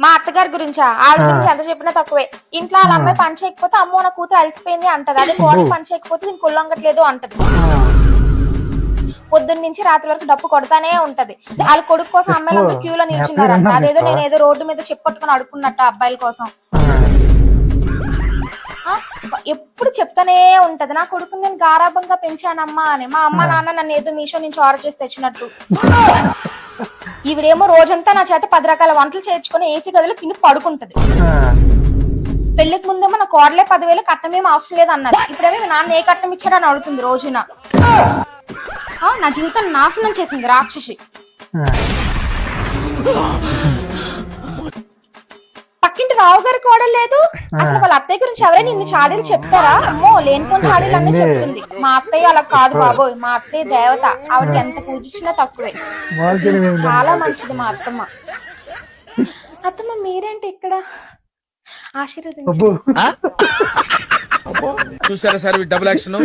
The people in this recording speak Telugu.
మా అత్తగారి గురించా? ఆవిడ గురించి ఎంత చెప్పినా తక్కువే. ఇంట్లో వాళ్ళ అమ్మాయి పని చేయకపోతే అమ్మో నా కూతురు అలసిపోయింది అంటది, అదే కోడలు పని చేయకపోతే దీనికి కొల్లంగట్లేదు అంటది. పొద్దున్న నుంచి రాత్రి వరకు డప్పు కొడతానే ఉంటది. వాళ్ళ కొడుకు కోసం అమ్మాయిలందరూ క్యూలో నిల్చున్నారంట. అదేదో నేనేదో రోడ్డు మీద చెప్పట్టుకుని అడుక్కున్నట్టు అబ్బాయిల కోసం. ఎప్పుడు చెప్తానే ఉంటది, నా కొడుకుని నేను గారాబంగా పెంచానమ్మా అని. మా అమ్మ నాన్న నన్ను ఏదో మీషో నుంచి ఆర్డర్ చేసి తెచ్చినట్టు. ఈవిడేమో రోజంతా నా చేత 10 రకాల వంటలు చేర్చుకుని ఏసీ గదిలో తిని పడుకుంటది. పెళ్లికి ముందేమో నా కోడలే 10,000 కట్నమేం అవసరం లేదు అన్నది. ఇప్పుడేమో మీ నాన్న ఏ కట్నం ఇచ్చాడని అడుగుతుంది రోజున. నా జీవితం నాశనం చేసింది రాక్షసి. పక్కింటి రావు గారి కోడలు లేదు. అసలు వాళ్ళ అత్తయ్య గురించి ఎవరైనా ఇన్ని చాడీలు చెప్తారా? అమ్మో లేనిపోని చాడీలు అన్నీ చెప్తుంది. మా అత్తయ్య అలా కాదు బాబోయ్, మా అత్తయ్య దేవత. ఆవిడకి ఎంత పూజించినా తక్కువే. చాలా మంచిది మా అత్తమ్మ. అత్తమ్మ మీరేంటి ఇక్కడ? ఆశీర్వదించండి. చూసారా సార్ డబుల్ యాక్షన్.